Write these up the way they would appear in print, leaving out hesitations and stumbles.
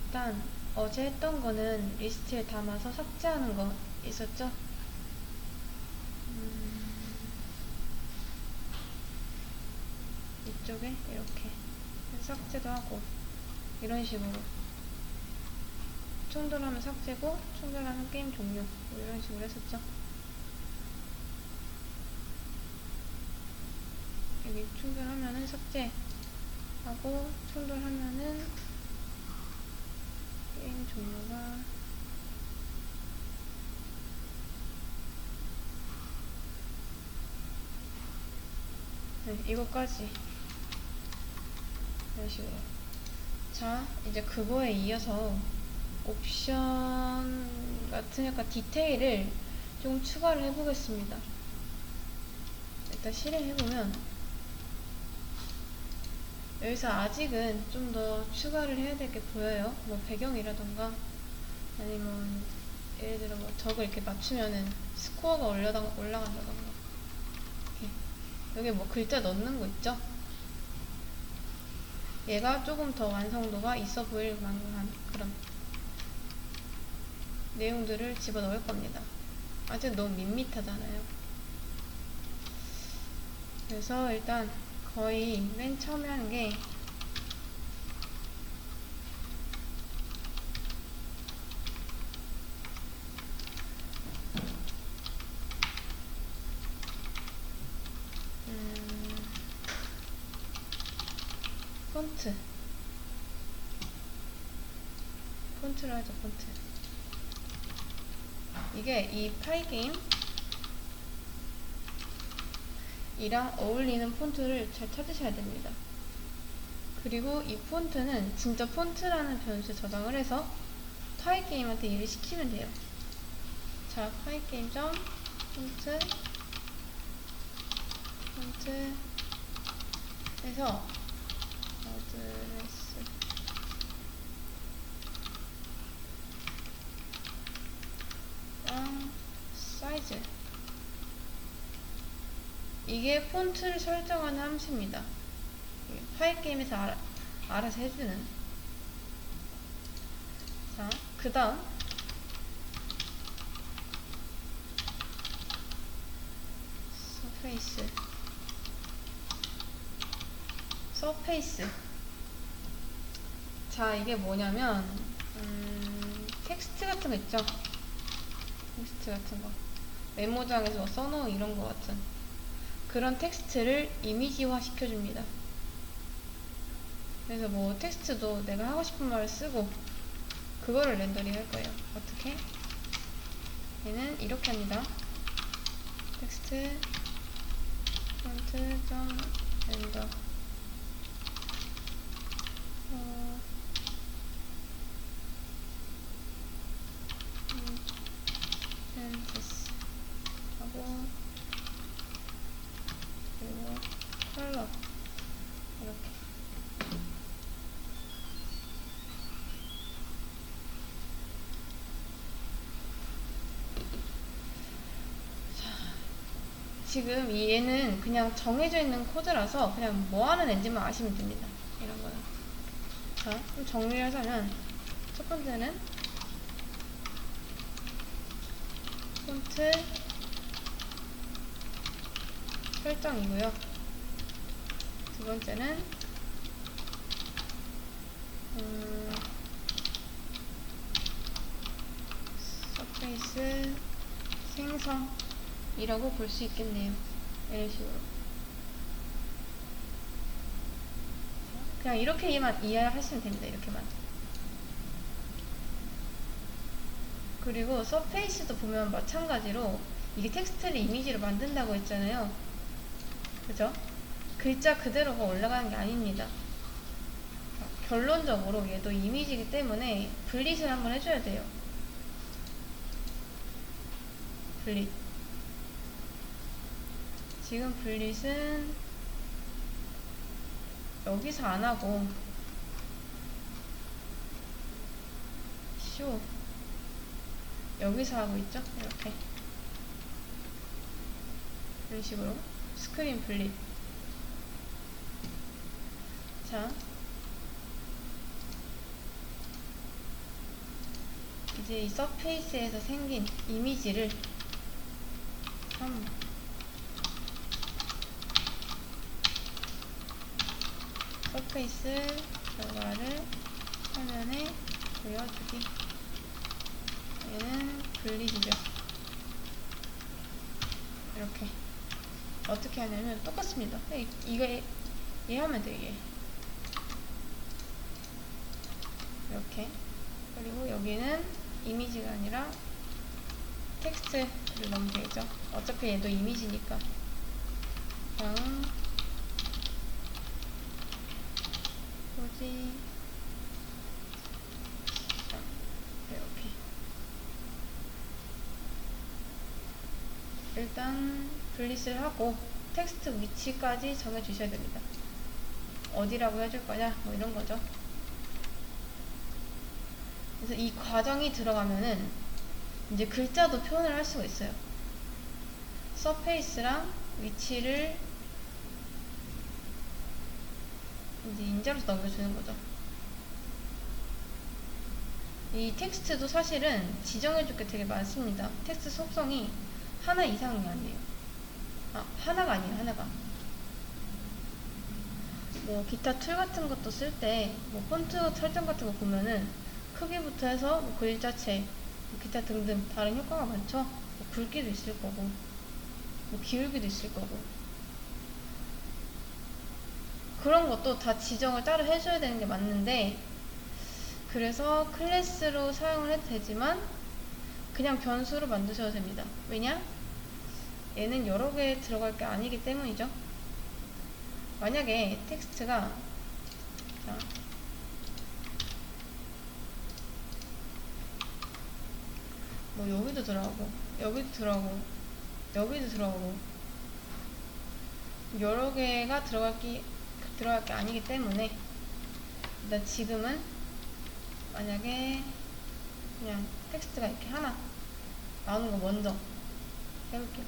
일단 어제 했던 거는 리스트에 담아서 삭제하는 거 있었죠? 이쪽에 이렇게 삭제도 하고 이런 식으로 충돌하면 삭제고 충돌하면 게임 종료 뭐 이런 식으로 했었죠. 여기 충돌하면은 삭제하고 충돌하면은 게임 종료가 네, 이거까지 이런 식으로. 자, 이제 그거에 이어서 옵션 같은 약간 디테일을 좀 추가를 해보겠습니다. 일단 실행해보면 여기서 아직은 좀 더 추가를 해야 될 게 보여요. 뭐 배경이라던가 아니면 예를 들어 뭐 적을 이렇게 맞추면은 스코어가 올라간다던가 이렇게. 여기 뭐 글자 넣는 거 있죠? 얘가 조금 더 완성도가 있어 보일 만한 그런 내용들을 집어넣을 겁니다. 아직 너무 밋밋하잖아요. 그래서 일단 거의 맨 처음에 하는 게 폰트를 하죠. 폰트. 이게 이 파이게임 이랑 어울리는 폰트를 잘 찾으셔야 됩니다. 그리고 이 폰트는 진짜 폰트라는 변수에 저장을 해서 파이게임한테 일을 시키면 돼요. 자, 파이게임 점 폰트 해서 어드레스 랑 사이즈, 이게 폰트를 설정하는 함수입니다. 파일 게임에서 알아서 해주는. 자, 그 다음 서페이스. 자, 이게 뭐냐면 텍스트 같은 거 있죠? 텍스트 같은 거 메모장에서 뭐 써놓은 이런 거 같은 그런 텍스트를 이미지화 시켜줍니다. 그래서 뭐 텍스트도 내가 하고 싶은 말을 쓰고 그거를 렌더링 할 거예요. 어떻게? 얘는 이렇게 합니다. 텍스트 폰트 점 렌더 센테스 하고 그리고 컬러 이렇게. 지금 얘는 그냥 정해져 있는 코드라서 그냥 뭐 하는 앤지만 아시면 됩니다. 이런 거는. 자, 그럼 정리를 하자면 첫 번째는 폰트 설정이고요. 두 번째는 서페이스 생성이라고 볼 수 있겠네요. 이런 식으로. 그냥 이렇게만 이해하시면 됩니다. 이렇게만. 그리고 서페이스도 보면 마찬가지로 이게 텍스트를 이미지로 만든다고 했잖아요. 그죠? 글자 그대로가 올라가는 게 아닙니다. 결론적으로 얘도 이미지이기 때문에 분릿을 한번 해줘야 돼요. 분릿. 지금 분릿은 여기서 안 하고 쇼 여기서 하고 있죠? 이렇게 이런 식으로 스크린 분릿. 자, 이제 이 서페이스에서 생긴 이미지를 서페이스 결과를 화면에 보여주기. 얘는 글리시죠. 이렇게 어떻게 하냐면 똑같습니다. 이거 얘 하면 돼. 얘 이렇게. 그리고 여기는 이미지가 아니라 텍스트를 넣으면 되겠죠. 어차피 얘도 이미지니까. 그냥 뭐지? 이렇게. 일단 분리를 하고 텍스트 위치까지 정해주셔야 됩니다. 어디라고 해줄 거냐? 뭐 이런 거죠. 그래서 이 과정이 들어가면은 이제 글자도 표현을 할 수가 있어요. 서페이스랑 위치를 이제 인자로서 넘겨주는 거죠. 이 텍스트도 사실은 지정해줄 게 되게 많습니다. 텍스트 속성이 하나 이상이 아니에요. 하나가 아니에요. 하나가. 뭐 기타 툴 같은 것도 쓸 때 뭐 폰트 설정 같은 거 보면은 크기부터 해서 뭐 글자체, 뭐 기타 등등 다른 효과가 많죠. 뭐 굵기도 있을 거고, 뭐 기울기도 있을 거고. 그런 것도 다 지정을 따로 해줘야 되는 게 맞는데, 그래서 클래스로 사용을 해도 되지만 그냥 변수로 만드셔도 됩니다. 왜냐? 얘는 여러 개 들어갈 게 아니기 때문이죠. 만약에 텍스트가 자, 뭐 여기도 들어가고 여기도 들어가고 여기도 들어가고 여러 개가 들어갈 게 아니기 때문에 일단 지금은 만약에 그냥 텍스트가 이렇게 하나 나오는 거 먼저 해볼게요.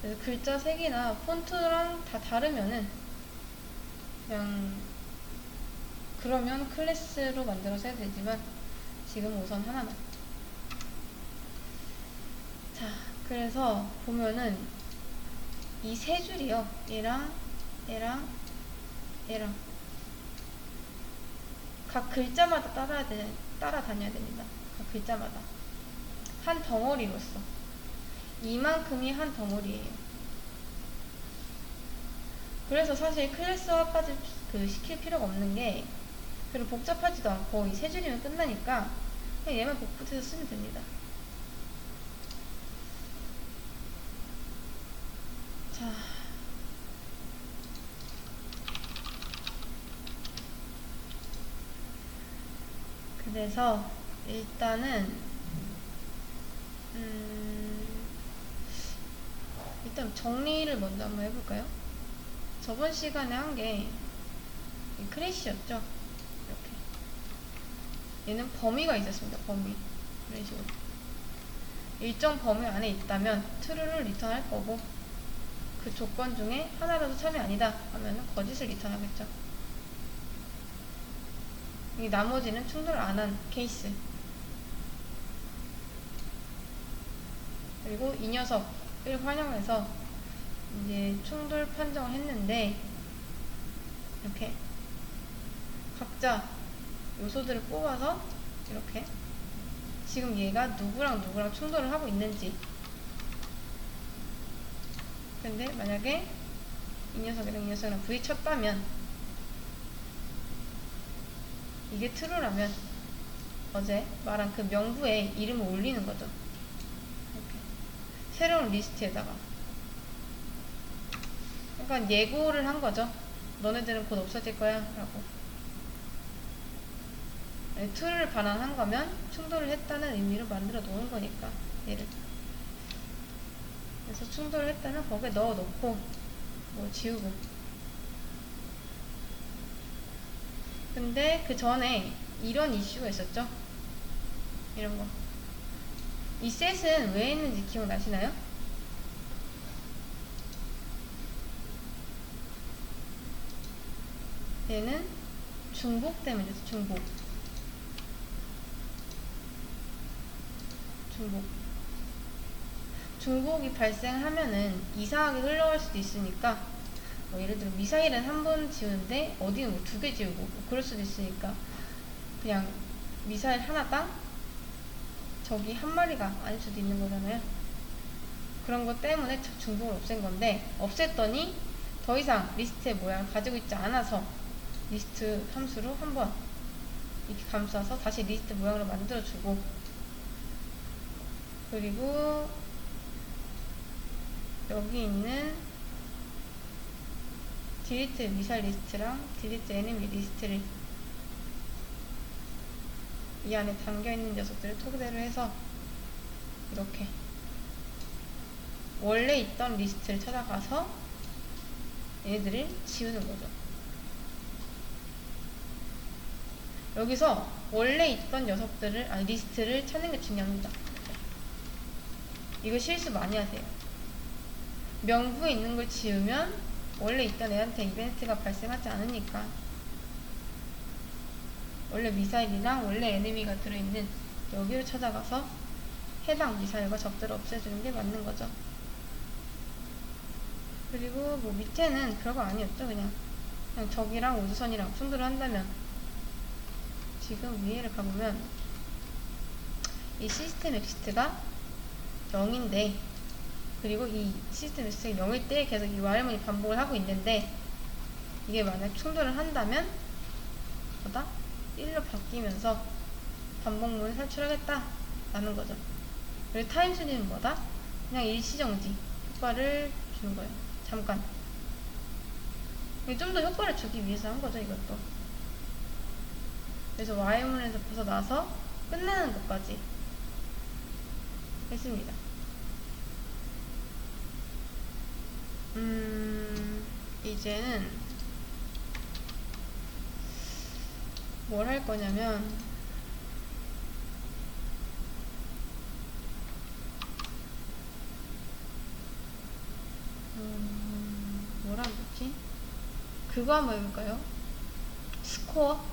그래서 글자 색이나 폰트랑 다 다르면은 그냥 그러면 클래스로 만들어서 해야 되지만 지금 우선 하나만. 자, 그래서 보면은 이 세 줄이요. 얘랑 각 글자마다 따라다녀야 됩니다. 각 글자마다 한 덩어리로서 이만큼이 한 덩어리예요. 그래서 사실 클래스화까지 시킬 필요가 없는 게, 그리고 복잡하지도 않고 이 세 줄이면 끝나니까 그냥 얘만 복붙해서 쓰면 됩니다. 자, 그래서 일단은 일단 정리를 먼저 한번 해볼까요? 저번 시간에 한 게 크래시였죠? 이렇게. 얘는 범위가 있었습니다. 범위. 이런 식으로. 일정 범위 안에 있다면 true를 리턴할 거고, 그 조건 중에 하나라도 참이 아니다 하면 거짓을 리턴하겠죠. 이 나머지는 충돌을 안 한 케이스. 그리고 이 녀석을 활용해서 이제 충돌 판정을 했는데, 이렇게 각자 요소들을 뽑아서 이렇게 지금 얘가 누구랑 충돌을 하고 있는지. 근데 만약에 이 녀석이랑 부딪혔다면, 이게 true라면 어제 말한 그 명부에 이름을 올리는 거죠. 이렇게 새로운 리스트에다가. 그러니까 예고를 한 거죠. 너네들은 곧 없어질 거야 라고. true를 반환한 거면 충돌을 했다는 의미로 만들어 놓은 거니까, 얘를. 그래서 충돌을 했다면 거기에 넣어 놓고 뭐 지우고. 근데 그 전에 이런 이슈가 있었죠. 이런 거. 이 셋은 왜 있는지 기억나시나요? 얘는 중복 때문이죠. 중복이 발생하면은 이상하게 흘러갈 수도 있으니까, 뭐 예를 들어 미사일은 한 번 지우는데 어디는 뭐 2개 지우고 뭐 그럴 수도 있으니까 그냥 미사일 하나당 적이 한 마리가 아닐 수도 있는 거잖아요. 그런 것 때문에 중복을 없앤 건데, 없앴더니 더 이상 리스트의 모양을 가지고 있지 않아서 리스트 함수로 한번 이렇게 감싸서 다시 리스트 모양으로 만들어주고, 그리고 여기 있는 딜리트 미사일 리스트랑 딜리트 에니미 리스트를 이 안에 담겨있는 녀석들을 토대로 해서 이렇게 원래 있던 리스트를 찾아가서 얘들을 지우는 거죠. 여기서 원래 있던 녀석들을, 리스트를 찾는 게 중요합니다. 이거 실수 많이 하세요. 명부에 있는 걸 지우면 원래 있던 애한테 이벤트가 발생하지 않으니까, 원래 미사일이랑 원래 에니미가 들어있는 여기를 찾아가서 해당 미사일과 적들을 없애주는 게 맞는 거죠. 그리고 뭐 밑에는 별거 아니었죠. 그냥 적이랑 우주선이랑 충돌을 한다면, 지금 위에를 가보면 이 시스템 엑시트가 0인데, 그리고 이 시스템 엑시트가 0일 때 계속 이 와일문이 반복을 하고 있는데, 이게 만약 충돌을 한다면 뭐다? 1로 바뀌면서 반복문을 탈출하겠다 라는 거죠. 그리고 타임수리는 뭐다? 그냥 일시정지 효과를 주는 거예요. 잠깐. 좀 더 효과를 주기 위해서 한 거죠, 이것도. 그래서 와일문에서 벗어나서 끝나는 것까지 했습니다. 이제는 뭘 할 거냐면, 뭘 하면 좋지? 그거 한번 해볼까요? 스코어?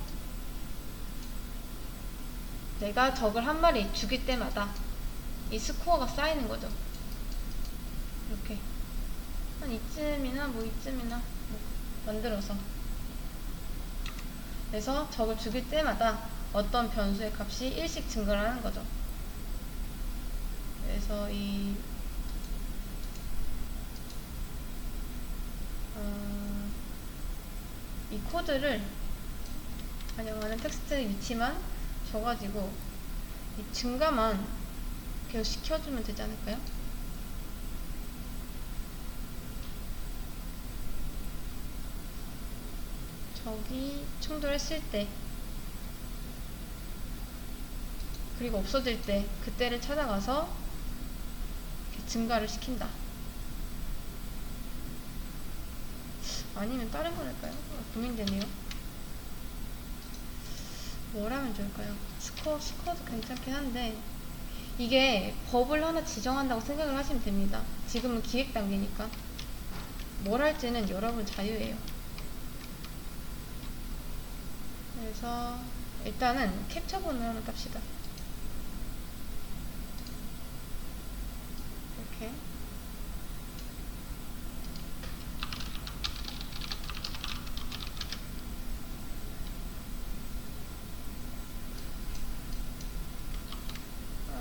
내가 적을 한 마리 죽일 때마다 이 스코어가 쌓이는 거죠. 이렇게 한 이쯤이나 뭐 이쯤이나 뭐 만들어서, 그래서 적을 죽일 때마다 어떤 변수의 값이 1씩 증가를 하는 거죠. 그래서 이 코드를 반영하는 텍스트 위치만 줘가지고 이 증가만 계속 시켜주면 되지 않을까요? 적이 충돌했을 때, 그리고 없어질 때, 그때를 찾아가서 이렇게 증가를 시킨다. 아니면 다른 걸 할까요? 고민되네요. 뭘 하면 좋을까요? 스코어도 괜찮긴 한데, 이게 법을 하나 지정한다고 생각을 하시면 됩니다. 지금은 기획 단계니까. 뭘 할지는 여러분 자유예요. 그래서 일단은 캡처본을 하나 깝시다. 이렇게.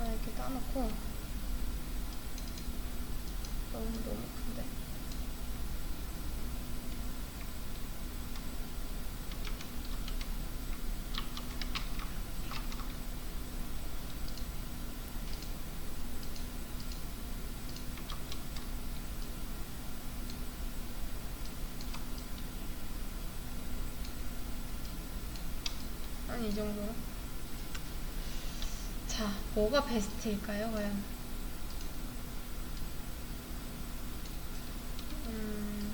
이렇게 따놓고, 너무 큰데. 한 이 정도로. 자, 뭐가 베스트일까요, 과연?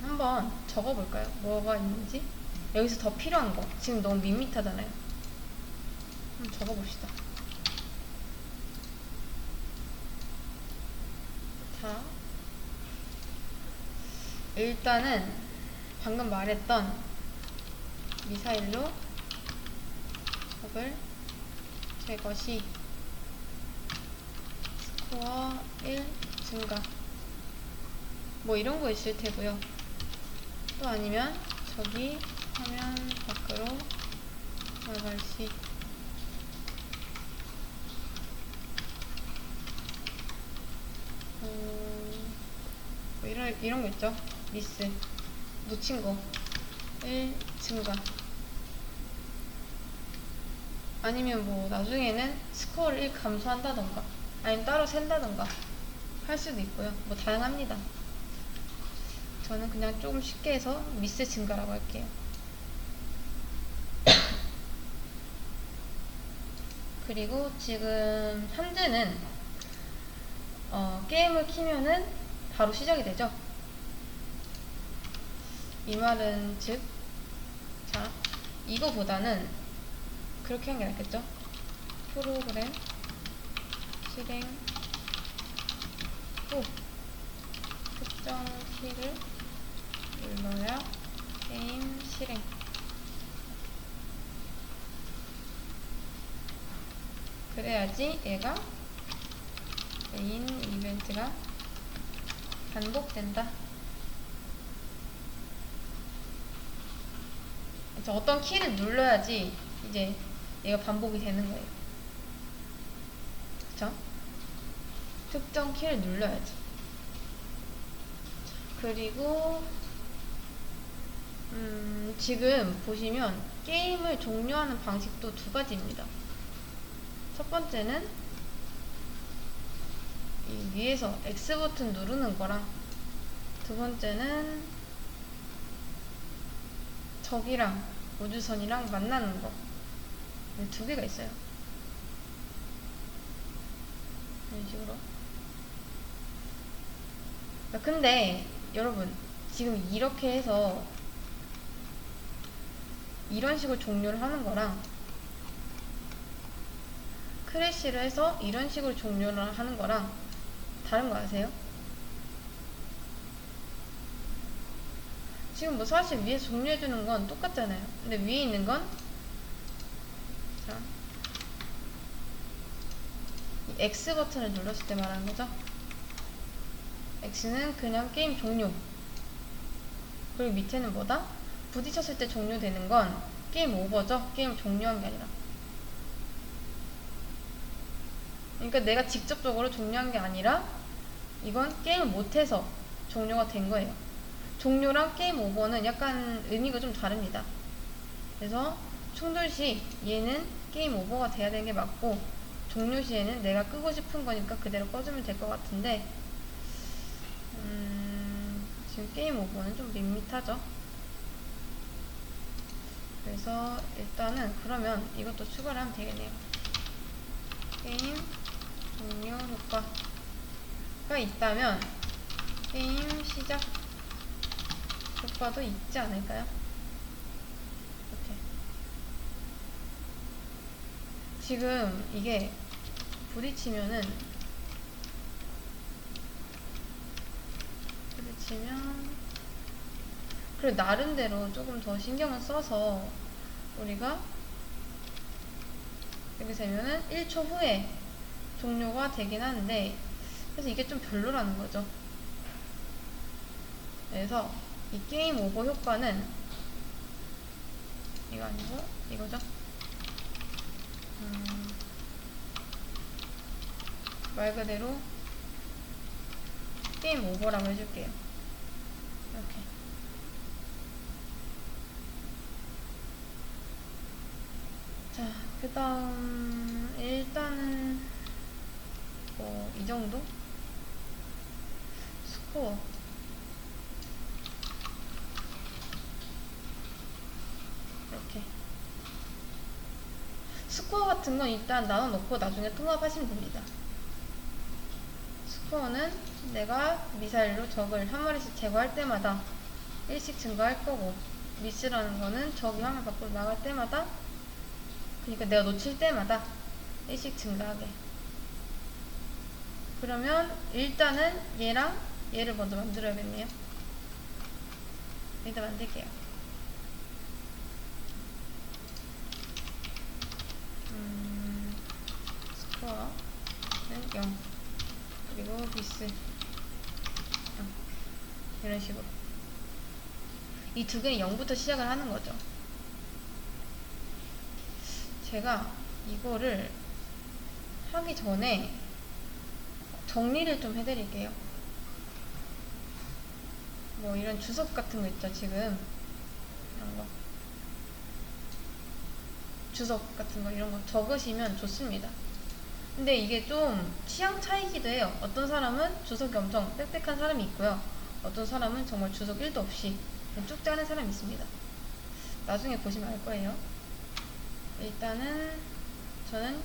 한번 적어볼까요? 뭐가 있는지? 여기서 더 필요한 거. 지금 너무 밋밋하잖아요. 한번 적어봅시다. 자, 일단은 방금 말했던 미사일로 적을 제거 시 스코어 1 증가, 뭐 이런 거 있을 테고요. 또 아니면 적이 화면 밖으로 나갈 시 뭐 이런 거 있죠. 미스, 놓친 거 1 증가, 아니면 뭐 나중에는 스코어를 1 감소한다던가 아니면 따로 샌다던가 할 수도 있고요. 뭐 다양합니다. 저는 그냥 조금 쉽게 해서 미스 증가라고 할게요. 그리고 지금 현재는 게임을 키면은 바로 시작이 되죠. 이 말은 즉, 자, 이거보다는 그렇게 한 게 낫겠죠. 프로그램 실행 후 특정 키를 눌러야 게임 실행. 그래야지 얘가 메인 이벤트가 반복된다. 그래서 어떤 키를 눌러야지 이제 얘가 반복이 되는 거예요. 그쵸? 특정 키를 눌러야지. 그리고 지금 보시면 게임을 종료하는 방식도 두 가지입니다. 첫 번째는 이 위에서 X 버튼 누르는 거랑, 두 번째는 적이랑 우주선이랑 만나는 거. 두 개가 있어요. 이런 식으로. 근데 여러분, 지금 이렇게 해서 이런 식으로 종료를 하는 거랑 크래시를 해서 이런 식으로 종료를 하는 거랑 다른 거 아세요? 지금 뭐 사실 위에서 종료해주는 건 똑같잖아요. 근데 위에 있는 건, 자, 이 X 버튼을 눌렀을 때 말하는 거죠. X는 그냥 게임 종료. 그리고 밑에는 뭐다? 부딪혔을 때 종료되는 건 게임 오버죠. 게임 종료한 게 아니라. 그러니까 내가 직접적으로 종료한 게 아니라 이건 게임을 못해서 종료가 된 거예요. 종료랑 게임 오버는 약간 의미가 좀 다릅니다. 그래서 충돌 시 얘는 게임 오버가 돼야 되는 게 맞고, 종료 시에는 내가 끄고 싶은 거니까 그대로 꺼주면 될 것 같은데, 지금 게임 오버는 좀 밋밋하죠. 그래서 일단은 그러면 이것도 추가를 하면 되겠네요. 게임 종료 효과가 있다면 게임 시작 효과도 있지 않을까요? 이렇게. 지금 이게 부딪히면 그래, 나름대로 조금 더 신경을 써서 우리가 이렇게 되면은 1초 후에 종료가 되긴 하는데, 그래서 이게 좀 별로라는 거죠. 그래서 이 게임 오버 효과는 이거 아니고 이거죠. 말 그대로 게임 오버라고 해줄게요. 이렇게. 자, 그 다음 일단은 뭐 이 정도? 스코어 이렇게. 스코어 같은 건 일단 나눠놓고 나중에 통합하시면 됩니다. 스코어는 내가 미사일로 적을 한 마리씩 제거할 때마다 1씩 증가할 거고, 미스라는 거는 적이 화면 밖으로 나갈 때마다, 그러니까 내가 놓칠 때마다 1씩 증가하게. 그러면 일단은 얘랑 얘를 먼저 만들어야겠네요. 일단 만들게요. 0 그리고 미스 0 이런 식으로 이 두 개는 0부터 시작을 하는 거죠. 제가 이거를 하기 전에 정리를 좀 해드릴게요. 뭐 이런 주석 같은 거 있죠, 지금. 이런 거. 주석 같은 거, 이런 거 적으시면 좋습니다. 근데 이게 좀 취향 차이기도 해요. 어떤 사람은 주석이 엄청 빽빽한 사람이 있고요. 어떤 사람은 정말 주석 1도 없이 쭉 짜는 사람이 있습니다. 나중에 보시면 알 거예요. 일단은 저는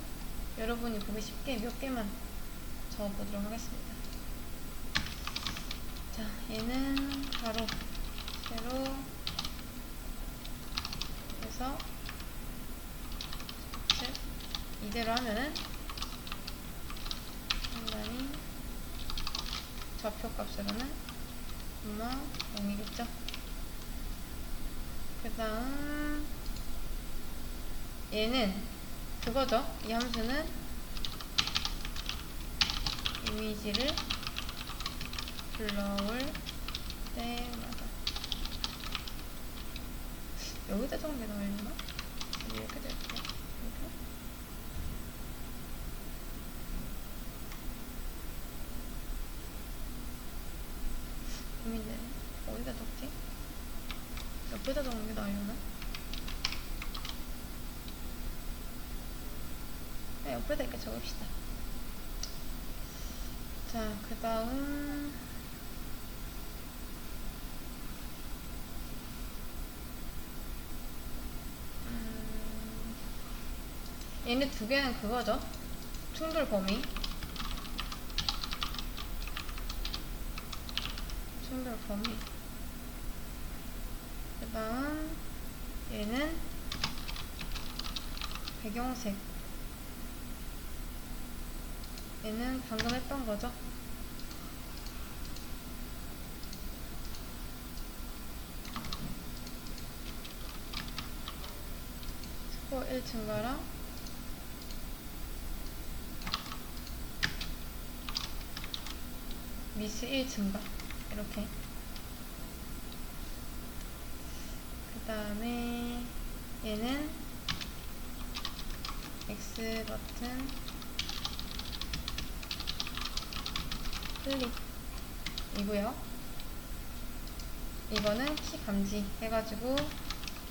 여러분이 보기 쉽게 몇 개만 적어보도록 하겠습니다. 자, 얘는 가로, 세로 해서 이대로 하면은 상당히 좌표값으로는 아마 0이겠죠. 그 다음 얘는 그거죠. 이 함수는 이미지를 불러올 때마다 여기다 적은 게 나오려나? 이렇게 될게요. 이렇게. 고민되네. 어디다 적지? 옆에다 적는 게 나으려나? 네, 옆에다 이렇게 적읍시다. 자, 그 다음 얘네 두 개는 그거죠. 충돌 범위. 충돌 범위. 그 다음 얘는 배경색. 얘는 방금 했던 거죠. 스코어 1 증가랑 미스 1 증가. 이렇게. 그 다음에 얘는 X 버튼 클릭이고요. 이거는 키 감지 해가지고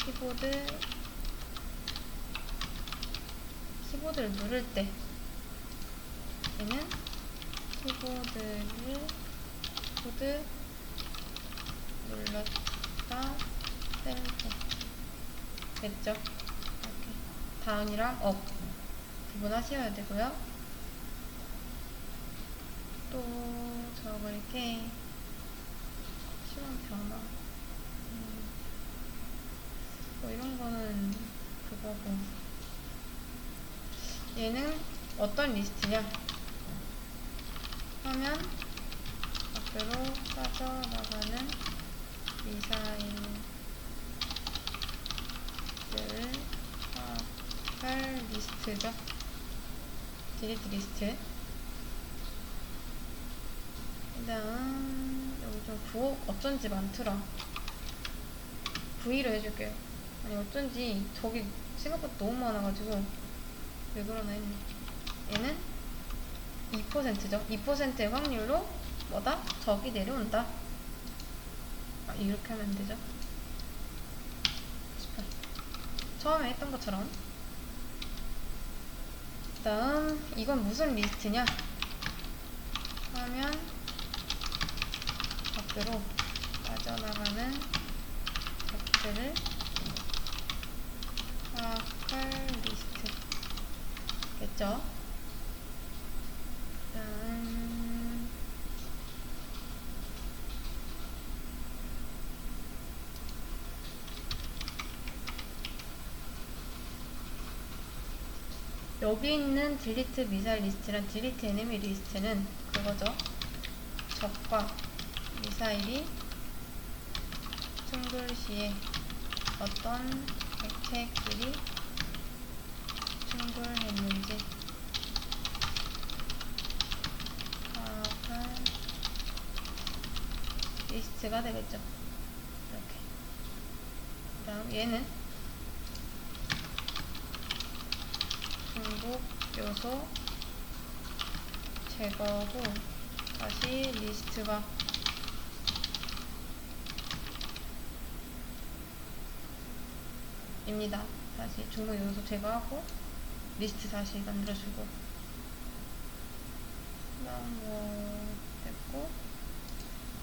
키보드를 누를 때 얘는 키보드 눌렀다 센터 됐죠? 이렇게 다운이랑 업 구분하셔야 되고요. 또 적을게 시간 변화 뭐 이런 거는 그거고 얘는 어떤 리스트냐 하면 밖으로 빠져나가는 미사일들을 파악할 리스트죠. 디리트 리스트. 그 다음 여기 좀 부호 어쩐지 많더라. V로 해줄게요. 아니 어쩐지 저기 생각보다 너무 많아가지고 왜 그러나 했네. 얘는 2%죠. 2%의 확률로 뭐다? 적이 내려온다. 아, 이렇게 하면 안 되죠. 18. 처음에 했던 것처럼. 그 다음 이건 무슨 리스트냐 하면 밖으로 빠져나가는 적들을 파악할 리스트겠죠. 여기 있는 딜리트 미사일 리스트랑 딜리트 에니미 리스트는 그거죠. 적과 미사일이 충돌 시에 어떤 액체끼리 충돌했는지 리스트가 되겠죠. 이렇게. 그 다음 얘는 중복 요소 제거하고 다시 리스트가 입니다. 다시 중복 요소 제거하고 리스트 다시 만들어주고 그 다음 뭐 됐고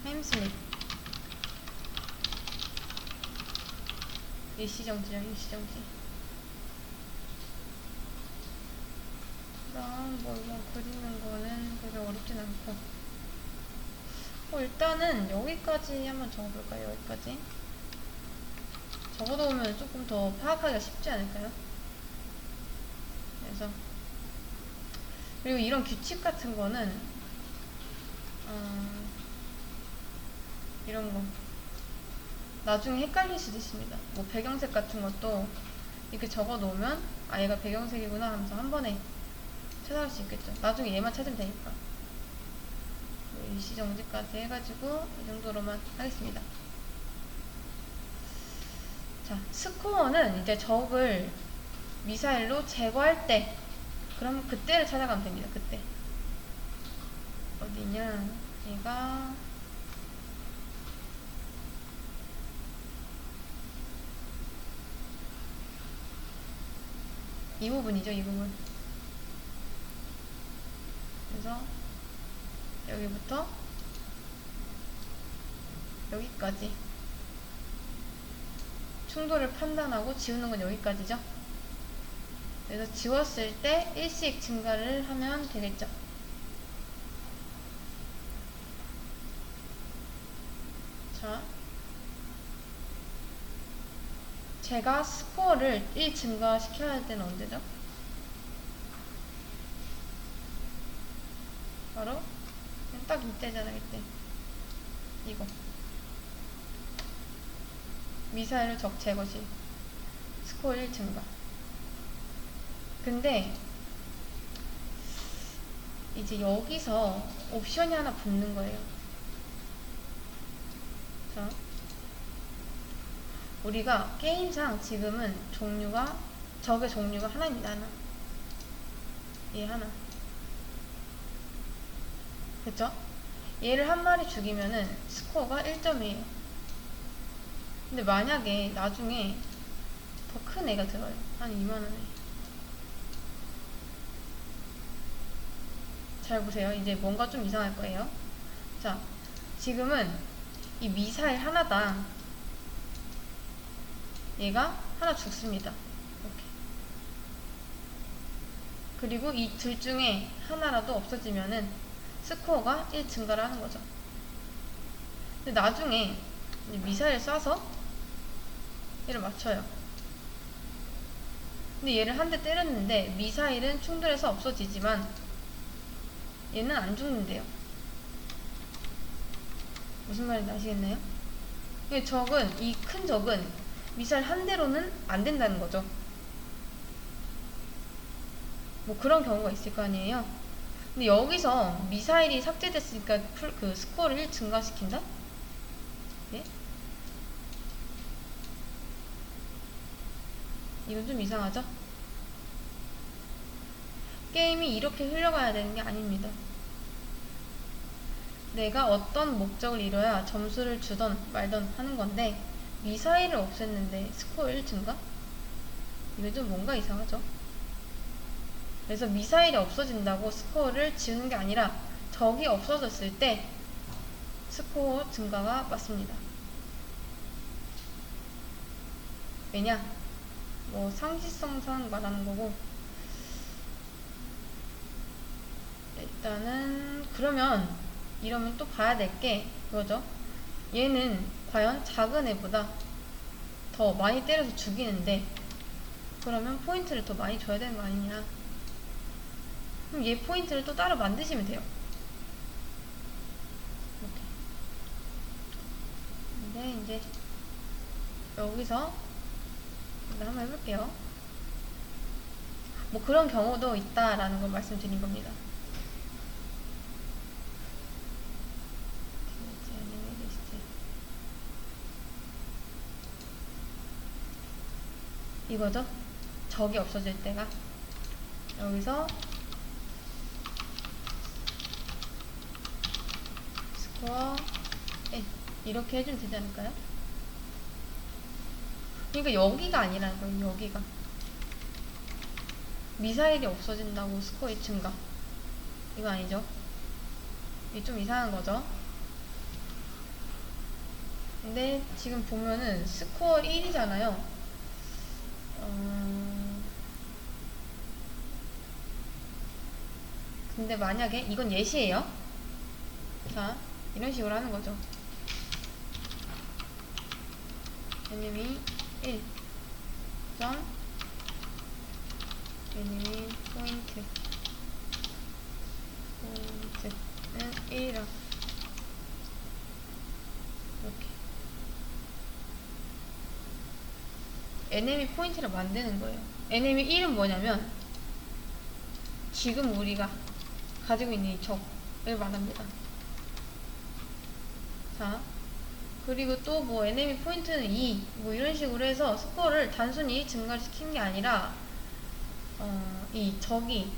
타임슬립 일시정지죠. 일시정지. 그 다음 뭐 이거 그리는 거는 그렇게 어렵진 않고 일단은 여기까지 한번 적어볼까요? 여기까지 적어놓으면 조금 더 파악하기가 쉽지 않을까요? 그래서 그리고 이런 규칙 같은 거는 이런 거 나중에 헷갈릴 수도 있습니다. 뭐 배경색 같은 것도 이렇게 적어 놓으면 아 얘가 배경색이구나 하면서 한 번에 찾아갈 수 있겠죠. 나중에 얘만 찾으면 되니까. 뭐 일시정지까지 해가지고 이 정도로만 하겠습니다. 자, 스코어는 이제 적을 미사일로 제거할 때 그럼 그때를 찾아가면 됩니다. 그때 어디냐 얘가 이 부분이죠. 이 부분. 그래서 여기부터 여기까지 충돌을 판단하고 지우는 건 여기까지죠. 그래서 지웠을 때 일씩 증가를 하면 되겠죠. 자, 제가 스코어를 1 증가시켜야 할 때는 언제죠? 바로 딱 이때잖아. 이때 이거 미사일 적 제거시 스코어 1 증가. 근데 이제 여기서 옵션이 하나 붙는 거예요. 자, 우리가 게임상 지금은 종류가 적의 종류가 하나입니다. 하나. 얘 하나. 그쵸? 얘를 한 마리 죽이면은 스코어가 1점이에요. 근데 만약에 나중에 더 큰 애가 들어요. 한 이만한 애. 잘 보세요. 이제 뭔가 좀 이상할 거예요. 자, 지금은 이 미사일 하나당 얘가 하나 죽습니다. 이렇게. 그리고 이 둘 중에 하나라도 없어지면은 스코어가 1 증가를 하는 거죠. 근데 나중에 이제 미사일을 쏴서 얘를 맞춰요. 근데 얘를 한 대 때렸는데 미사일은 충돌해서 없어지지만 얘는 안 죽는데요. 무슨 말인지 아시겠나요? 적은, 이 큰 적은 미사일 한 대로는 안 된다는 거죠. 뭐 그런 경우가 있을 거 아니에요. 근데 여기서 미사일이 삭제됐으니까 그 스코어를 1 증가시킨다? 예? 이건 좀 이상하죠? 게임이 이렇게 흘러가야 되는 게 아닙니다. 내가 어떤 목적을 이뤄야 점수를 주던 말던 하는 건데 미사일을 없앴는데 스코어 1 증가? 이건 좀 뭔가 이상하죠? 그래서 미사일이 없어진다고 스코어를 지우는 게 아니라 적이 없어졌을 때 스코어 증가가 맞습니다. 왜냐? 뭐 상시성상 말하는 거고 일단은 그러면 이러면 또 봐야 될 게 이거죠. 얘는 과연 작은 애보다 더 많이 때려서 죽이는데 그러면 포인트를 더 많이 줘야 되는 거 아니냐. 그럼 얘 포인트를 또 따로 만드시면 돼요. 이렇게. 근데 이제 여기서 한번 해볼게요. 뭐 그런 경우도 있다라는 걸 말씀드린 겁니다. 이거죠. 적이 없어질 때가. 여기서 스코어 1 이렇게 해주면 되지 않을까요? 그러니까 여기가 아니라는 거예요. 여기가 미사일이 없어진다고 스코어 1 증가, 이거 아니죠? 이게 좀 이상한 거죠. 근데 지금 보면은 스코어 1이잖아요. 근데 만약에 이건 예시예요. 자, 이런 식으로 하는 거죠. enemy 1 점 enemy 포인트는 1이라 이렇게 enemy 포인트를 만드는 거예요. enemy 1은 뭐냐면 지금 우리가 가지고 있는 이 적을 말합니다. 자, 그리고 또 뭐 enemy 포인트는 2 뭐 이런 식으로 해서 스코어를 단순히 증가를 시키는 게 아니라 이 적이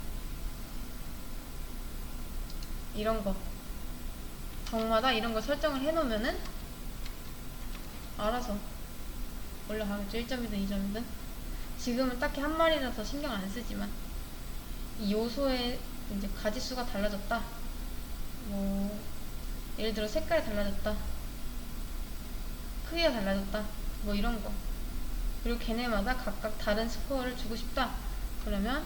이런 거 적마다 이런 거 설정을 해놓으면은 알아서 올라가겠죠. 1점이든 2점이든. 지금은 딱히 한 마리라서 신경 안 쓰지만 이 요소의 이제 가지수가 달라졌다, 뭐 예를 들어 색깔이 달라졌다, 크기가 달라졌다, 뭐 이런 거, 그리고 걔네마다 각각 다른 스코어를 주고 싶다 그러면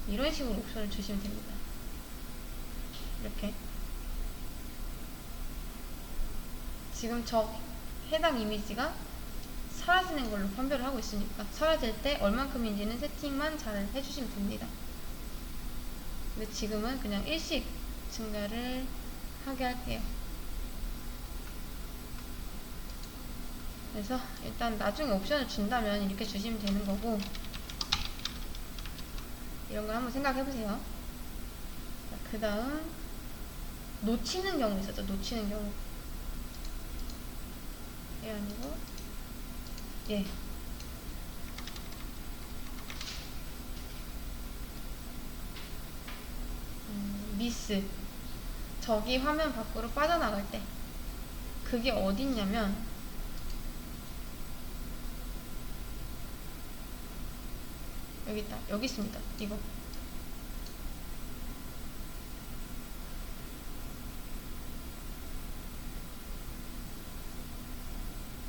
이런 식으로 옵션을 주시면 됩니다. 이렇게 지금 저 해당 이미지가 사라지는 걸로 판별을 하고 있으니까 사라질 때 얼만큼인지는 세팅만 잘 해주시면 됩니다. 근데 지금은 그냥 일씩 증가를 하게 할게요. 그래서 일단 나중에 옵션을 준다면 이렇게 주시면 되는 거고, 이런 걸 한번 생각해 보세요. 그 다음 놓치는 경우 있었죠. 놓치는 경우. 얘 아니고 얘. 미스. 적이 화면 밖으로 빠져나갈 때. 그게 어딨냐면 여기 있다. 여기 있습니다. 이거.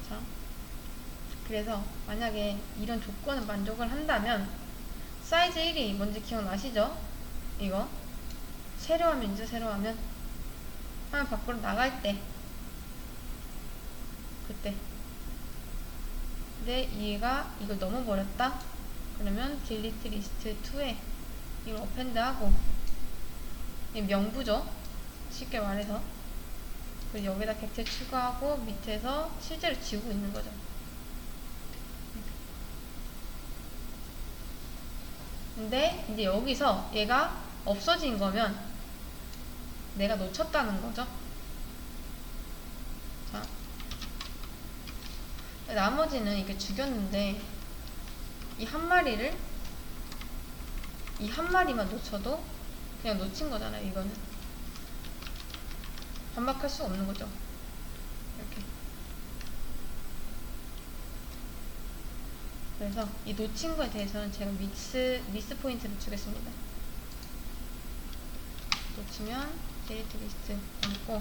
자, 그래서 만약에 이런 조건을 만족을 한다면 사이즈 1이 뭔지 기억나시죠? 이거 세로화면이죠. 세로화면. 화면 밖으로 나갈 때 그때. 근데 얘가 이걸 넘어버렸다 그러면 딜리트 리스트 2에 이걸 어펜드 하고, 이게 명부죠. 쉽게 말해서. 그리고 여기다 객체 추가하고 밑에서 실제로 지우고 있는 거죠. 근데 이제 여기서 얘가 없어진 거면 내가 놓쳤다는 거죠. 자, 나머지는 이렇게 죽였는데 이 한 마리만 놓쳐도 그냥 놓친 거잖아요. 이거는 반박할 수 없는 거죠. 이렇게. 그래서 이 놓친 거에 대해서는 제가 미스 포인트를 주겠습니다. 놓치면 딜리트 리스트 담고,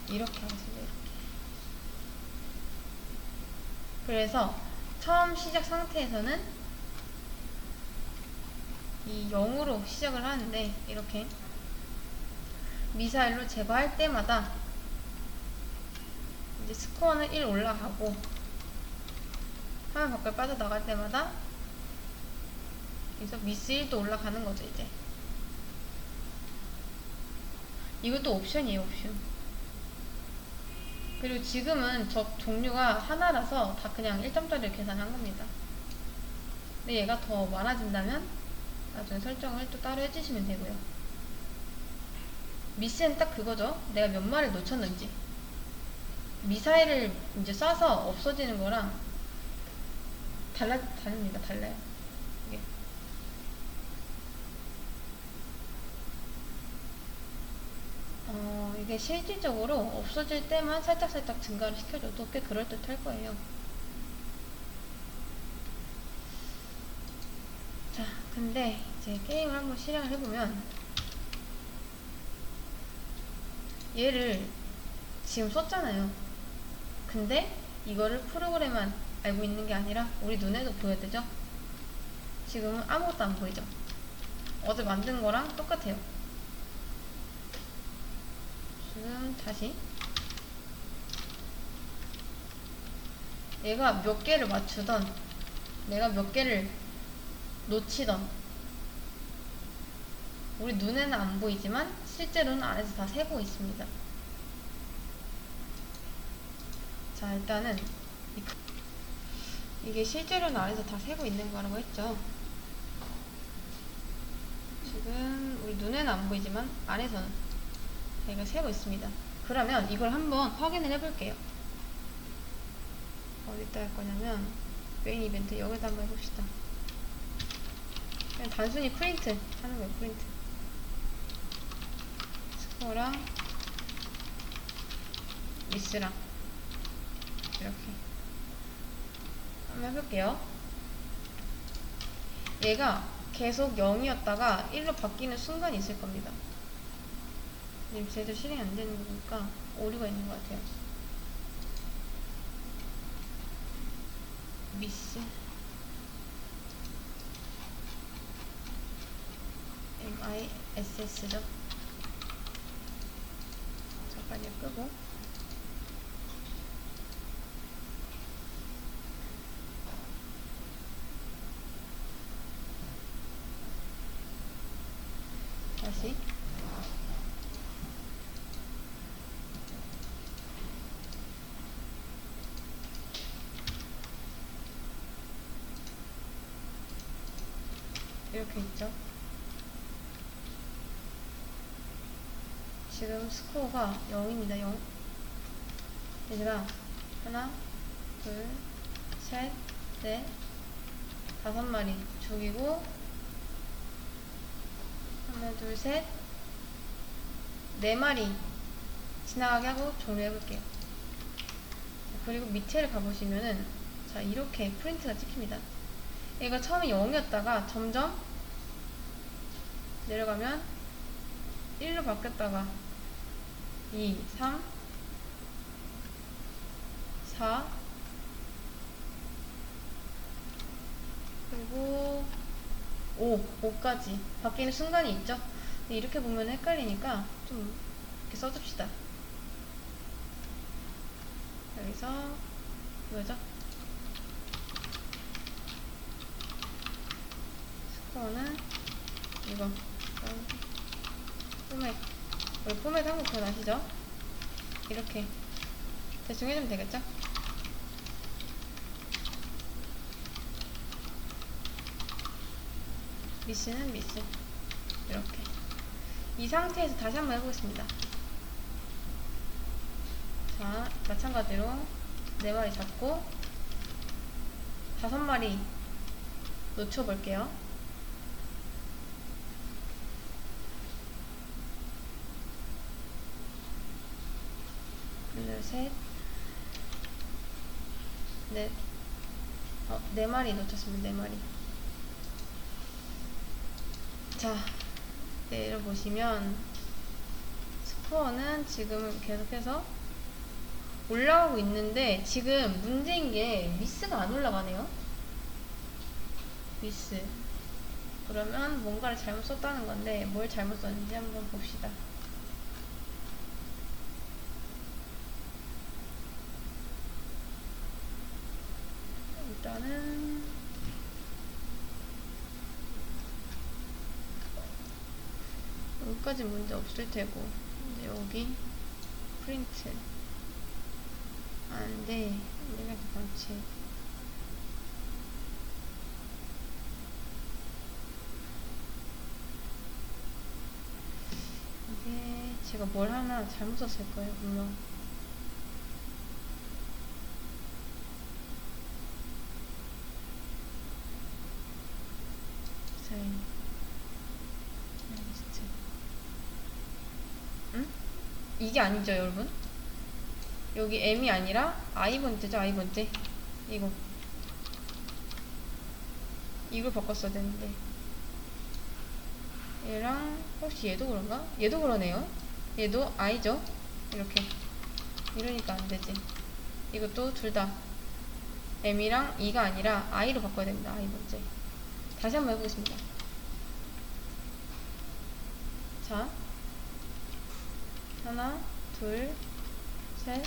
이렇게 하겠습니다. 이렇게. 그래서 처음 시작 상태에서는 이 0으로 시작을 하는데, 이렇게 미사일로 제거할 때마다 이제 스코어는 1 올라가고, 화면 밖을 빠져나갈 때마다 여기서 미스 1도 올라가는 거죠. 이제 이것도 옵션이에요. 옵션. 그리고 지금은 적 종류가 하나라서 다 그냥 1점짜리를 계산한 겁니다. 근데 얘가 더 많아진다면 나중에 설정을 또 따로 해주시면 되고요. 미스는 딱 그거죠. 내가 몇 마리를 놓쳤는지. 미사일을 이제 쏴서 없어지는 거랑 다릅니다. 달라요. 이게. 이게 실질적으로 없어질 때만 살짝살짝 증가를 시켜줘도 꽤 그럴듯할 거예요. 자, 근데 이제 게임을 한번 실행을 해보면 얘를 지금 썼잖아요. 근데 이거를 프로그램만 알고 있는 게 아니라 우리 눈에도 보여야 되죠? 지금은 아무것도 안 보이죠? 어제 만든 거랑 똑같아요. 지금 다시 얘가 몇 개를 맞추던 내가 몇 개를 놓치던 우리 눈에는 안 보이지만 실제로는 안에서 다 세고 있습니다. 자, 일단은 이게 실제로는 안에서 다 세고 있는 거라고 했죠. 지금 우리 눈에는 안 보이지만 안에서는 얘가 세고 있습니다. 그러면 이걸 한번 확인을 해볼게요. 어디다 할 거냐면 메인 이벤트 여기다 한번 해봅시다. 그냥 단순히 프린트 하는 거예요. 프린트 스코어랑 미스랑 이렇게 한번 해볼게요. 얘가 계속 0이었다가 1로 바뀌는 순간이 있을 겁니다. 지금 제대로 실행이 안 되는 거니까 오류가 있는 것 같아요. 미스 MISS죠. 잠깐 이거 끄고 다시 이렇게 있죠. 지금 스코어가 0입니다. 0. 얘들아, 하나, 둘, 셋, 넷, 5마리 죽이고, 하나, 둘, 셋, 4마리 지나가게 하고 종료해볼게요. 그리고 밑에를 가보시면은, 자, 이렇게 프린트가 찍힙니다. 얘가 처음에 0이었다가 점점 내려가면 1로 바뀌었다가 2, 3, 4 그리고 5까지 바뀌는 순간이 있죠. 근데 이렇게 보면 헷갈리니까 좀 이렇게 써줍시다. 여기서 뭐죠? 스코어는 이거 포맷, 우리 포맷 한거 기억나시죠? 이렇게 대충 해주면 되겠죠? 미스는 미스 이렇게 이 상태에서 다시 한번 해보겠습니다. 자, 마찬가지로 4마리 잡고 5마리 놓쳐볼게요. 둘, 셋, 넷, 4마리 놓쳤습니다. 4마리. 자, 내려보시면 스코어는 지금 계속해서 올라가고 있는데 지금 문제인 게 미스가 안 올라가네요. 미스. 그러면 뭔가를 잘못 썼다는 건데 뭘 잘못 썼는지 한번 봅시다. 일단은 여기까지 문제 없을 테고 근데 여기 프린트 안돼 엘리멘트 방치 이게 제가 뭘 하나 잘못 썼을 거예요, 분명. 디자인, 리스트. 응? 이게 아니죠, 여러분? 여기 M이 아니라 I번째죠, I번째. 이걸 바꿨어야 되는데. 얘랑, 혹시 얘도 그런가? 얘도 그러네요. 얘도 I죠? 이렇게. 이러니까 안 되지. 이것도 둘 다 M이랑 E가 아니라 I로 바꿔야 됩니다, I번째. 다시 한번 해보겠습니다. 자. 하나, 둘, 셋,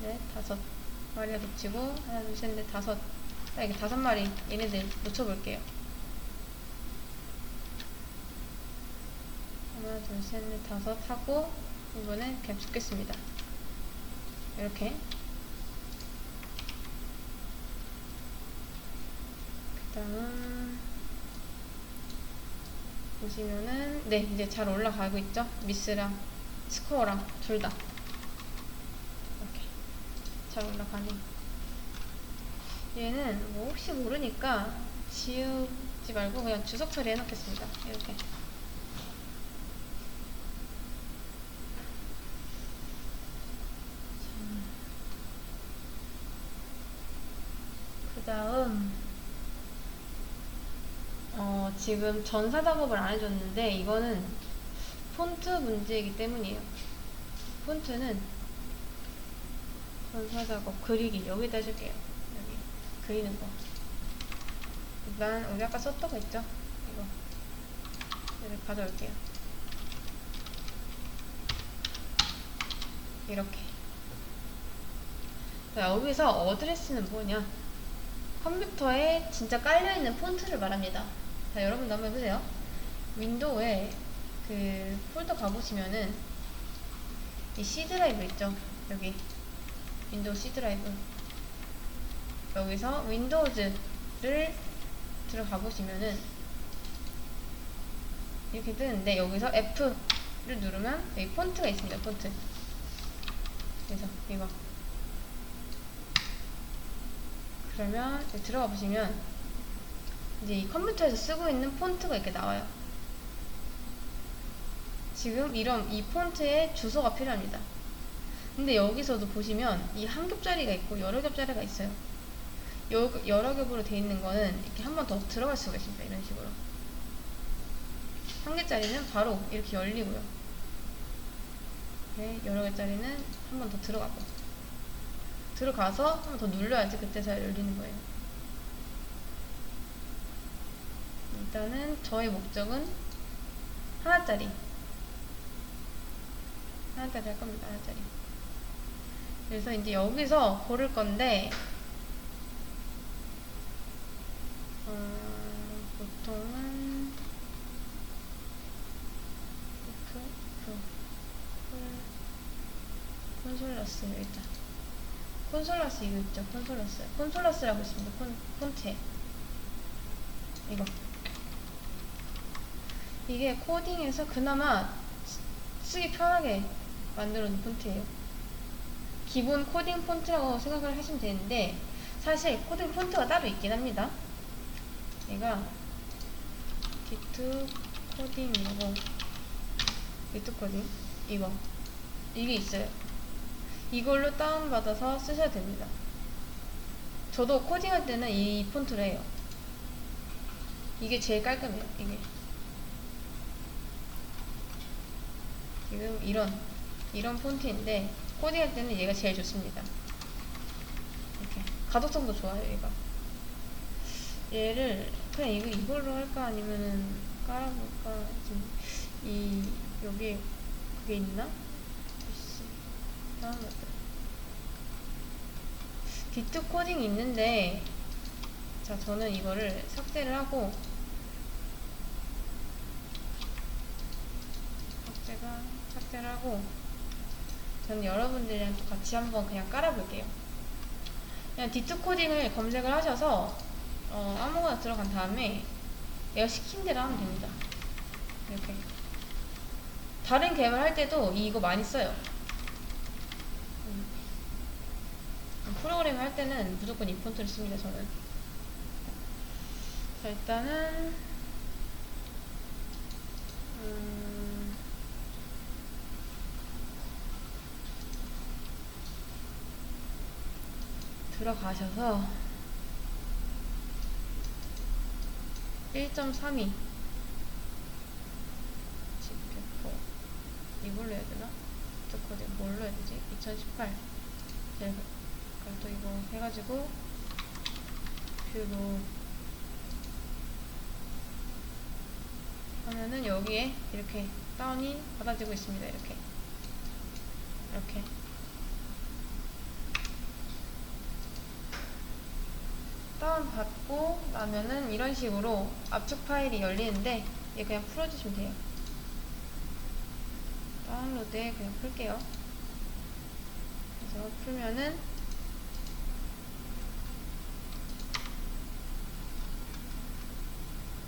넷, 다섯. 마리아 놓치고, 하나, 둘, 셋, 넷, 다섯. 딱 이렇게 5마리 얘네들 놓쳐볼게요. 하나, 둘, 셋, 넷, 다섯 하고, 이번엔 그냥 죽겠습니다. 이렇게. 그 다음, 보시면은, 네, 이제 잘 올라가고 있죠? 미스랑 스코어랑 둘 다. 이렇게. 잘 올라가네. 얘는 뭐 혹시 모르니까 지우지 말고 그냥 주석 처리해 놓겠습니다. 이렇게. 그 다음, 지금 전사 작업을 안 해줬는데, 이거는 폰트 문제이기 때문이에요. 폰트는 전사 작업, 그리기, 여기다 해줄게요. 여기, 그리는 거. 일단, 우리 아까 썼던 거 있죠? 이거. 얘를 가져올게요. 이렇게. 자, 여기서 어드레스는 뭐냐? 컴퓨터에 진짜 깔려있는 폰트를 말합니다. 자, 여러분도 한번 해보세요. 윈도우에 그 폴더 가보시면은 이 C 드라이브 있죠? 여기 윈도우 C 드라이브, 여기서 윈도우즈를 들어가 보시면은 이렇게 뜨는데, 여기서 F를 누르면 여기 폰트가 있습니다. 폰트. 그래서 이거, 그러면 들어가 보시면 이제 이 컴퓨터에서 쓰고 있는 폰트가 이렇게 나와요. 지금 이런 이 폰트의 주소가 필요합니다. 근데 여기서도 보시면 이 한 겹짜리가 있고 여러 겹짜리가 있어요. 여러 겹으로 되어 있는 거는 이렇게 한 번 더 들어갈 수가 있습니다. 이런 식으로. 한 개짜리는 바로 이렇게 열리고요. 네, 여러 개짜리는 한 번 더 들어가고, 들어가서 한 번 더 눌러야지 그때서야 열리는 거예요. 일단은 저의 목적은 하나짜리 할 겁니다. 하나짜리. 그래서 이제 여기서 고를 건데, 보통은 콘솔러스, 일단 콘솔러스 이거 있죠? 콘솔러스라고 있습니다. 폰트에 이거, 이게 코딩에서 그나마 쓰기 편하게 만들어 놓은 폰트예요. 기본 코딩 폰트라고 생각을 하시면 되는데, 사실 코딩 폰트가 따로 있긴 합니다. 얘가 디트 코딩이라고, 디트 코딩, 이게 있어요. 이걸로 다운받아서 쓰셔야 됩니다. 저도 코딩할 때는 이 폰트를 해요. 이게 제일 깔끔해요. 이게 지금 이런 폰트인데, 코딩할 때는 얘가 제일 좋습니다. 이렇게 가독성도 좋아요. 얘가. 얘를 그냥 이걸로 할까, 아니면은 깔아볼까. 지금 여기 그게 있나? 다른 것들 디트 코딩이 있는데, 자, 저는 이거를 삭제를 하고, 저는 여러분들이랑 같이 한번 그냥 깔아볼게요. 그냥 디트 코딩을 검색을 하셔서 아무거나 들어간 다음에 얘가 시킨 대로 하면 됩니다. 이렇게 다른 계열 할 때도 이거 많이 써요. 프로그램 할 때는 무조건 이 폰트를 씁니다, 저는. 자, 일단은 들어가셔서 1.32 집계포 이걸로 해야 되나? 코드 뭘로 해야 되지? 2018 그럼 또 이거 해가지고 뷰로 하면은 여기에 이렇게 다운이 받아지고 있습니다. 이렇게 다운 받고 나면은 이런 식으로 압축 파일이 열리는데 얘 그냥 풀어주시면 돼요. 다운로드에 그냥 풀게요. 그래서 풀면은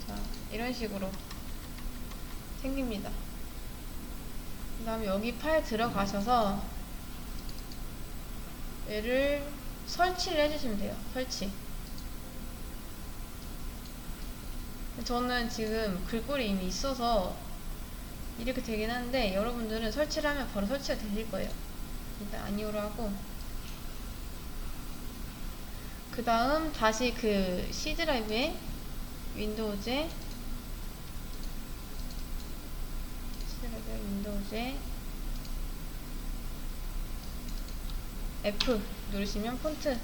자, 이런 식으로 생깁니다. 그 다음에 여기 파일 들어가셔서 얘를 설치를 해주시면 돼요. 설치. 저는 지금 글꼴이 이미 있어서 이렇게 되긴 하는데 여러분들은 설치를 하면 바로 설치가 되실 거예요. 일단 아니오로 하고 그 다음 다시 그 C 드라이브에 윈도우즈에 F 누르시면 폰트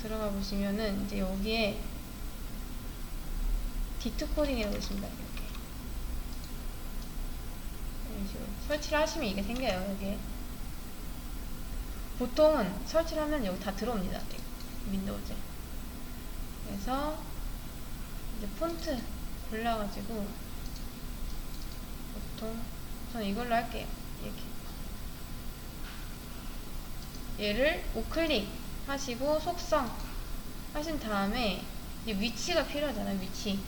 들어가 보시면은 이제 여기에 D2 코딩이라고 있습니다. 이렇게 이런 식으로 설치를 하시면 이게 생겨요. 여기에 보통은 설치를 하면 여기 다 들어옵니다. 윈도우즈. 그래서 이제 폰트 골라가지고 보통 저는 이걸로 할게요. 이렇게 얘를 우클릭 하시고 속성 하신 다음에 이제 위치가 필요하잖아요. 위치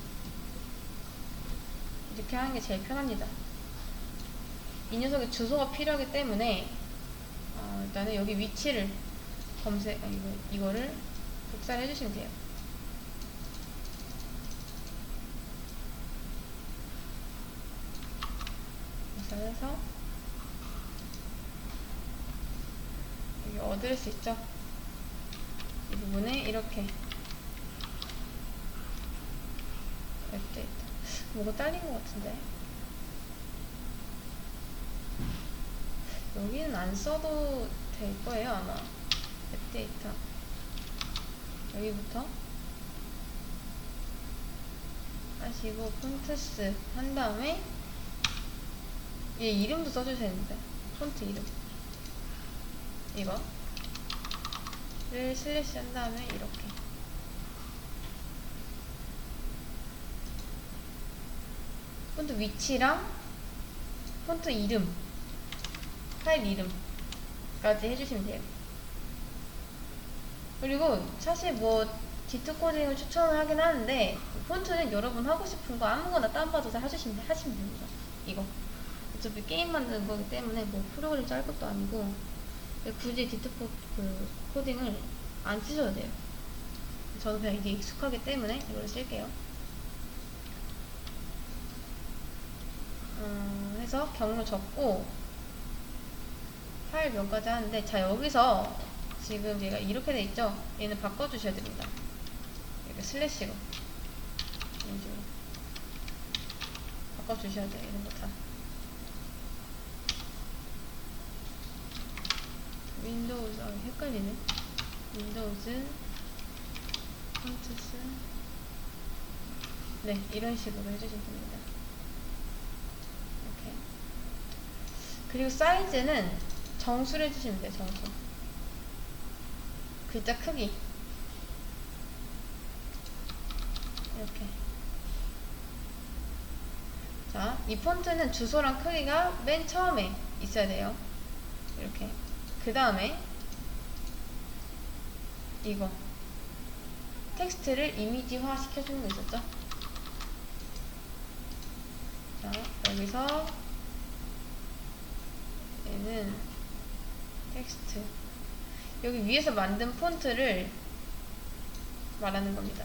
이렇게 하는 게 제일 편합니다. 이 녀석의 주소가 필요하기 때문에 일단은 여기 위치를 이거를 복사를 해주시면 돼요. 복사해서 여기 어드레스 있죠? 이 부분에 이렇게 뭐가 딸린 것 같은데 여기는 안 써도 될 거예요 아마. 앱데이터 여기부터 하시고 폰트스 한 다음에 얘 이름도 써주셔야 됩니다. 폰트 이름 이거를 슬래시 한 다음에 이렇게 폰트 위치랑 폰트 이름 파일 이름까지 해주시면 돼요. 그리고 사실 뭐 D2 코딩을 추천을 하긴 하는데 폰트는 여러분 하고 싶은 거 아무거나 다운받아서 하시면 됩니다. 이거 어차피 게임 만드는 거기 때문에 뭐 프로그램 짤 것도 아니고 굳이 D2 코딩을 안 쓰셔도 돼요. 저는 그냥 이게 익숙하기 때문에 이걸 쓸게요. 해서 경로 적고 파일 명까지 하는데 자 여기서 지금 얘가 이렇게 돼 있죠? 얘는 바꿔주셔야 됩니다. 이렇게 슬래시로 이런 식으로 바꿔주셔야 돼요. 이런 거 다. 윈도우즈 헷갈리네. 윈도우즈 폰트스 네 이런 식으로 해주시면 됩니다. 이렇게 그리고 사이즈는 정수를 해주시면 돼요. 정수 글자 크기 이렇게. 자, 이 폰트는 주소랑 크기가 맨 처음에 있어야 돼요. 이렇게. 그 다음에 이거 텍스트를 이미지화 시켜주는 거 있었죠? 자, 여기서 얘는 텍스트. 여기 위에서 만든 폰트를 말하는 겁니다.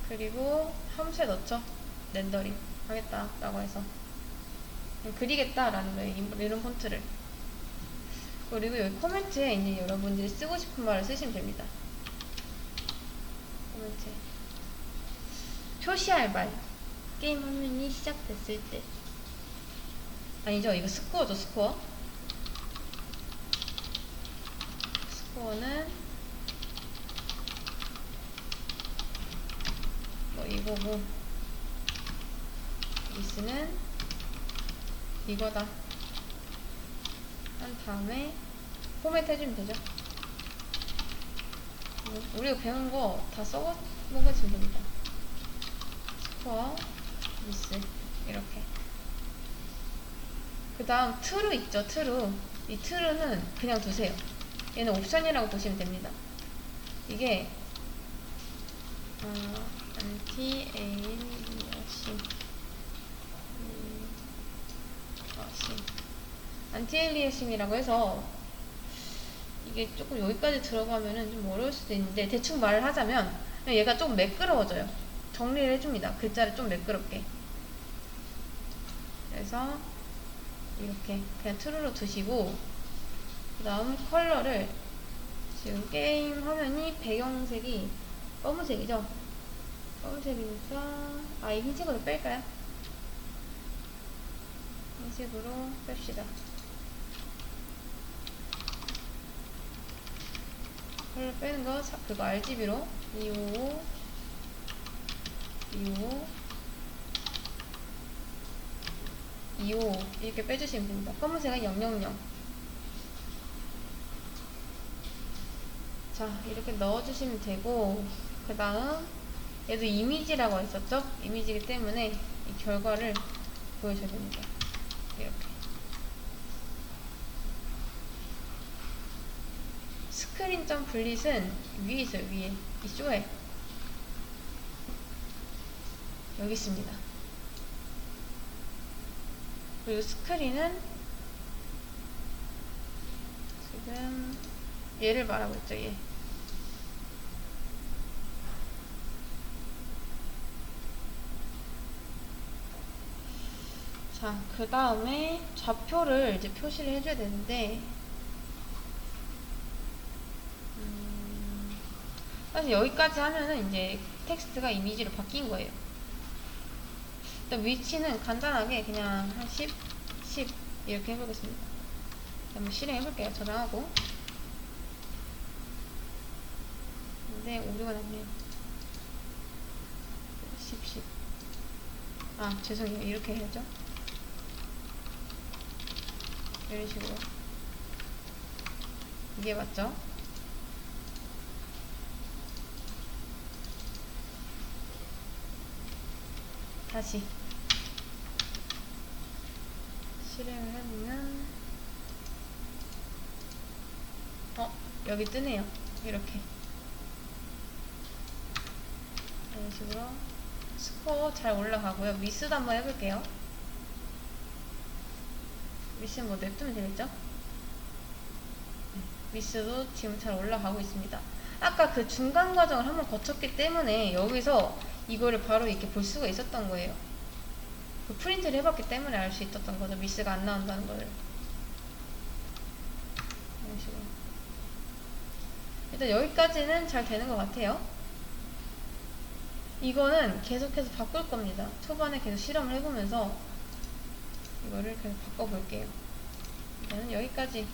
그리고 함수에 넣죠. 렌더링 하겠다 라고 해서 그리겠다 라는 거예요. 이런 폰트를. 그리고 여기 코멘트에 이제 여러분들이 쓰고 싶은 말을 쓰시면 됩니다. 코멘트에 표시할 말. 게임 화면이 시작됐을 때. 아니죠, 이거 스코어죠. 스코어는 뭐 이거고, 미스는 이거다 한 다음에 포맷 해주면 되죠. 우리가 배운 거 다 써먹으시면 됩니다. 스코어, 미스 이렇게. 그 다음 트루 있죠. 트루. 이 트루는 그냥 두세요. 얘는 옵션이라고 보시면 됩니다. 이게 안티에일리어싱이라고 해서 이게 조금 여기까지 들어가면은 좀 어려울 수도 있는데, 대충 말을 하자면 얘가 좀 매끄러워져요. 정리를 해줍니다. 글자를 좀 매끄럽게. 그래서 이렇게 그냥 트루로 두시고, 그 다음 컬러를, 지금 게임 화면이 배경색이 검은색이죠? 검은색이니까 이 흰색으로 뺄까요? 흰색으로 뺍시다. 컬러 빼는 거 그거 RGB로 255 이렇게 빼주시면 됩니다. 검은색은 000. 자, 이렇게 넣어주시면 되고, 그 다음 얘도 이미지라고 했었죠? 이미지이기 때문에 이 결과를 보여줘야 됩니다. 이렇게 스크린 점 블릿은 위에 있어요. 위에 이 쇼에 여기 있습니다. 그리고 스크린은 지금 얘를 말하고 있죠. 얘. 자, 그 다음에 좌표를 이제 표시를 해줘야 되는데, 사실 여기까지 하면은 이제 텍스트가 이미지로 바뀐 거예요. 일단 위치는 간단하게 그냥 한 10 이렇게 해보겠습니다. 한번 실행해볼게요. 저장하고. 근데 오류가 났네요. 10 죄송해요. 이렇게 해야죠. 이런 식으로. 이게 맞죠? 다시 실행을 해보면 여기 뜨네요. 이렇게 이런 식으로 스코어 잘 올라가고요. 미스도 한번 해볼게요. 미스는 뭐 냅두면 되겠죠? 미스도 지금 잘 올라가고 있습니다. 아까 그 중간 과정을 한번 거쳤기 때문에 여기서 이거를 바로 이렇게 볼 수가 있었던 거예요. 그 프린트를 해봤기 때문에 알 수 있었던 거죠. 미스가 안 나온다는 거를. 이런 식으로. 일단 여기까지는 잘 되는 것 같아요. 이거는 계속해서 바꿀 겁니다. 초반에 계속 실험을 해보면서 이거를 계속 바꿔볼게요. 일단은 여기까지